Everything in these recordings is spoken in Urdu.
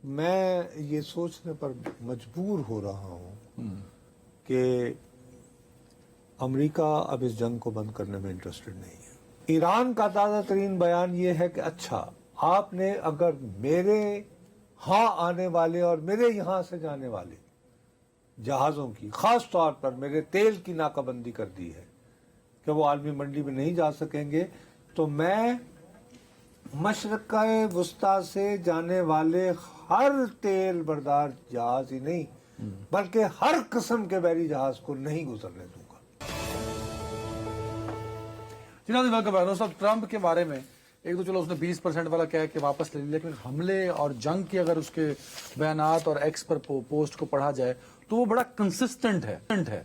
میں یہ سوچنے پر مجبور ہو رہا ہوں کہ امریکہ اب اس جنگ کو بند کرنے میں انٹرسٹڈ نہیں ہے۔ ایران کا تازہ ترین بیان یہ ہے کہ اچھا آپ نے اگر میرے ہاں آنے والے اور میرے یہاں سے جانے والے جہازوں کی خاص طور پر میرے تیل کی ناکہ بندی کر دی ہے کہ وہ عالمی منڈی میں نہیں جا سکیں گے، تو میں مشرقہ وسطیٰ سے جانے والے ہر تیل بردار جہاز ہی نہیں بلکہ ہر قسم کے بحری جہاز کو نہیں گزرنے دوں گا۔ جناب صاحب، ٹرمپ کے بارے میں ایک تو چلو اس نے 20% والا کہا کہ واپس لے لی، لیکن حملے اور جنگ کی اگر اس کے بیانات اور ایکس پر پوسٹ کو پڑھا جائے تو وہ بڑا کنسسٹنٹ ہے۔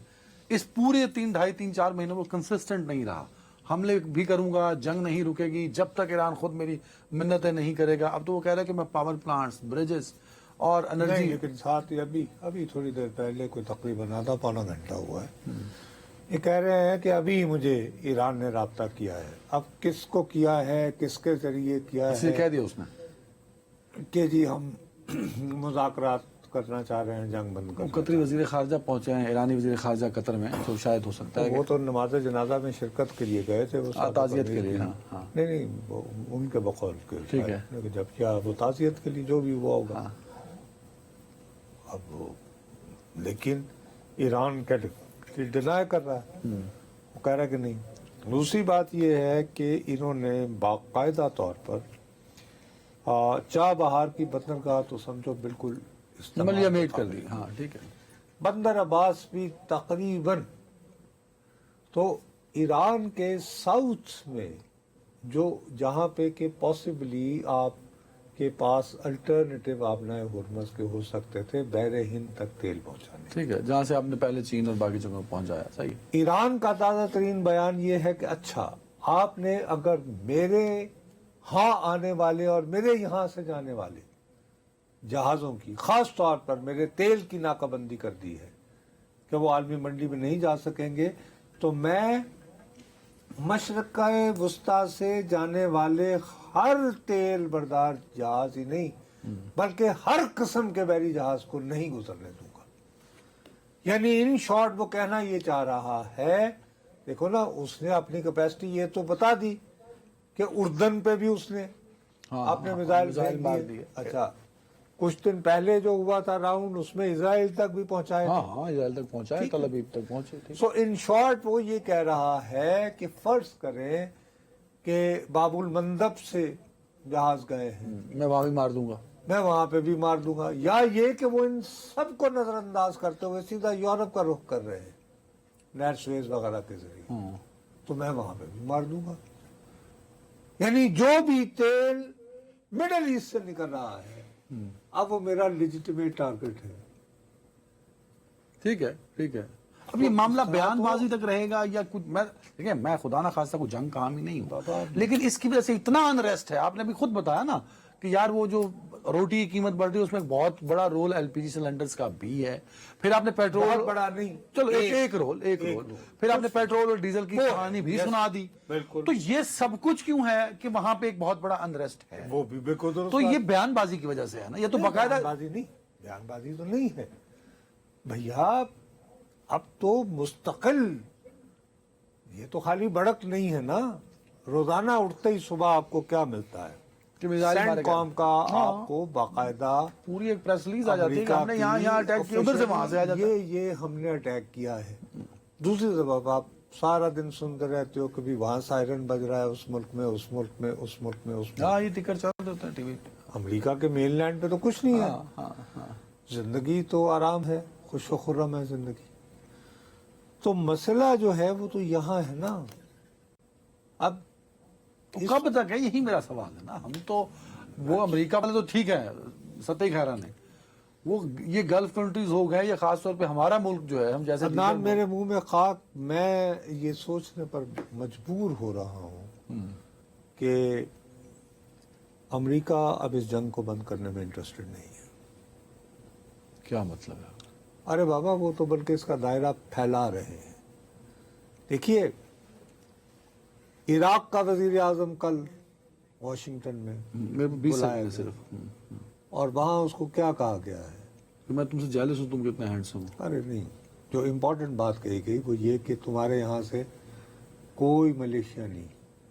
اس پورے 3-4 مہینوں میں کنسسٹنٹ نہیں رہا۔ حملے بھی کروں گا، جنگ نہیں رکے گی جب تک ایران خود میری منتیں نہیں کرے گا۔ اب تو وہ کہہ رہا ہے کہ میں پاور پلانٹس، بریجز اور انرجی، لیکن ساتھ ہی ابھی تھوڑی دیر پہلے کوئی تقریباً آدھا پونا گھنٹہ ہوا ہے، یہ کہہ رہے ہیں کہ ابھی مجھے ایران نے رابطہ کیا ہے۔ اب کس کو کیا ہے، کس کے ذریعے کیا ہے، کہہ دیا اس نے کہ جی ہم مذاکرات کرنا چاہ رہے ہیں، جنگ بند کرنا۔ قطری وزیر خارجہ پہنچے ہیں، ایرانی وزیر خارجہ قطر میں، تو شاید ہو سکتا ہے وہ تو نماز جنازہ میں شرکت کے لیے گئے تھے، وہ تعزیت کے لیے۔ ہاں نہیں وہ ان کے بقول کے ٹھیک ہے، جب کیا وہ تعزیت کے لیے جو بھی ہوا ہوگا۔ اب لیکن ایران ڈینائی کر رہا ہے، وہ کہہ رہا ہے کہ نہیں۔ دوسری بات یہ ہے کہ انہوں نے باقاعدہ طور پر چاہ بہار کی بندرگاہ تو سمجھو بالکل ملیامیٹ کر دی۔ ہاں ٹھیک ہے، بندر عباس بھی تقریباً۔ تو ایران کے ساؤتھ میں جہاں پہ کہ پاسبلی آپ کے پاس الٹرنیٹو آبنائے ہرمز کے ہو سکتے تھے بحر ہند تک تیل پہنچانے، ٹھیک ہے، جہاں سے آپ نے پہلے چین اور باقی جگہوں پہنچایا۔ صحیح۔ ایران کا تازہ ترین بیان یہ ہے کہ اچھا آپ نے اگر میرے ہاں آنے والے اور میرے یہاں سے جانے والے جہازوں کی خاص طور پر میرے تیل کی ناکہ بندی کر دی ہے کہ وہ عالمی منڈی میں نہیں جا سکیں گے، تو میں مشرقہ وسطیٰ سے جانے والے ہر تیل بردار جہاز ہی نہیں بلکہ ہر قسم کے بحری جہاز کو نہیں گزرنے دوں گا۔ یعنی ان شارٹ وہ کہنا یہ چاہ رہا ہے، دیکھو نا اس نے اپنی کیپیسٹی یہ تو بتا دی کہ اردن پہ بھی اس نے اپنے میزائل مار دیے۔ اچھا کچھ دن پہلے جو ہوا تھا راؤنڈ، اس میں اسرائیل تک بھی پہنچائے تھے۔ ہاں اسرائیل تک پہنچائے، تل ابیب تک پہنچے۔ سو ان شارٹ وہ یہ کہہ رہا ہے کہ فرض کریں کہ باب المندب سے جہاز گئے ہیں، میں وہاں بھی مار دوں گا، میں وہاں پہ بھی مار دوں گا، یا یہ کہ وہ ان سب کو نظر انداز کرتے ہوئے سیدھا یورپ کا رخ کر رہے ہیں نہر سویز وغیرہ کے ذریعے، تو میں وہاں پہ بھی مار دوں گا۔ یعنی جو بھی تیل مڈل ایسٹ سے نکل رہا ہے اب وہ میرا لیجیٹیمیٹ ٹارگٹ ہے۔ ٹھیک ہے ٹھیک ہے۔ اب یہ معاملہ بیان بازی تک رہے گا یا کچھ؟ دیکھیں میں خدا نہ خواستہ کوئی جنگ کا حامی نہیں ہوں، لیکن اس کی وجہ سے اتنا انریسٹ ہے۔ آپ نے بھی خود بتایا نا کہ یار وہ جو روٹی کی قیمت بڑھ رہی ہے اس میں بہت بڑا رول ایل پی جی سلنڈرز کا بھی ہے، پھر آپ نے پیٹرول، بڑا نہیں، چلو ایک رول، پھر آپ نے پیٹرول اور ڈیزل کی کہانی بھی سنا دی۔ تو یہ سب کچھ کیوں ہے کہ وہاں پہ ایک بہت بڑا انریسٹ ہے؟ وہ بھی بالکل درست۔ تو یہ بیان بازی کی وجہ سے ہے نا، یہ تو باقاعدہ بیان بازی تو نہیں ہے بھیا۔ اب تو مستقل، یہ تو خالی بڑک نہیں ہے نا، روزانہ اٹھتے ہی صبح آپ کو کیا ملتا ہے؟ سینٹ کام کا آپ کو باقاعدہ پوری ایک پریس ریلیز آ جاتی ہے کہ ہم نے یہاں اٹیک کیا، ادھر سے وہاں سے آ جاتا ہے، یہ ہم نے اٹیک کیا ہے۔ دوسری طرف آپ سارا دن سنتے رہتے ہو کہ بھی وہاں سائرن بج رہا ہے، اس ملک میں، اس ملک میں، اس ملک میں، اس ملک میں۔ ہاں یہ ٹکر چل رہا ہے ٹی وی۔ امریکہ کے مین لینڈ پہ تو کچھ نہیں ہے، زندگی تو آرام ہے، خوش و خرم ہے زندگی۔ تو مسئلہ جو ہے وہ تو یہاں ہے نا۔ اب کب تک ہے، یہی میرا سوال ہے نا۔ ہم تو وہ امریکہ والے تو ٹھیک ہے، سطحی خیران ہے، وہ یہ گلف کنٹریز ہو گئے یا خاص طور پہ ہمارا ملک جو ہے، ہم جیسے عدنان میرے منہ میں خاک، میں یہ سوچنے پر مجبور ہو رہا ہوں کہ امریکہ اب اس جنگ کو بند کرنے میں انٹرسٹڈ نہیں ہے۔ کیا مطلب ہے؟ ارے بابا وہ تو بلکہ اس کا دائرہ پھیلا رہے ہیں۔ دیکھیے عراق کا وزیر اعظم کل واشنگٹن میں 20 سیکنڈ صرف اور وہاں اس کو کیا کہا گیا ہے؟ کہ میں تم سے جیلس ہوں، تم کتنے ہینڈسم ہو. ارے نہیں، جو امپورٹنٹ بات کہی گئی وہ یہ کہ تمہارے یہاں سے کوئی ملیشیا نہیں،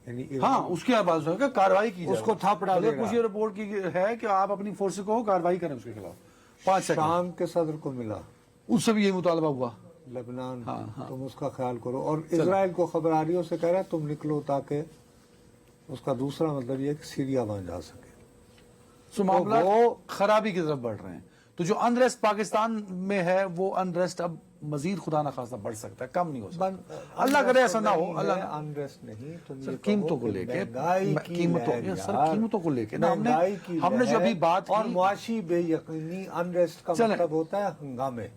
یعنی ہاں اس کی بات ہے کہ کاروائی کی جائے. اس کو تھاپڑا دے رہا. کچھ یہ رپورٹ کی ہے کہ آپ اپنی فورس کو کاروائی کریں اس کے خلاف. 5 سیکنڈ شام کے صدر کو ملا اس سے بھی یہی مطالبہ ہوا. لبنان، ہاں. تم اس کا خیال کرو. اور اسرائیل کو خبراریوں سے کہہ رہا ہے تم نکلو، تاکہ اس کا دوسرا مطلب یہ کہ سیریا وہاں جا سکے. سو معاملات خرابی کی طرف بڑھ رہے ہیں. تو جو انریسٹ پاکستان میں ہے وہ انریسٹ اب مزید خدا نخواستہ بڑھ سکتا ہے، کم نہیں ہو سکتا. اللہ کرے ایسا نہ ہو. اللہ انریسٹ نہیں، تم سر یہ قیمتوں کہو کو کہ لے کے مہنگائی کی قیمتوں لہر سر یار، قیمتوں کو لے کے نا مہنگائی کی ہم نے جو لہر ابھی بات اور کی. معاشی بے یقینی. انریسٹ کا چلیں. مطلب ہوتا ہے ہنگامے.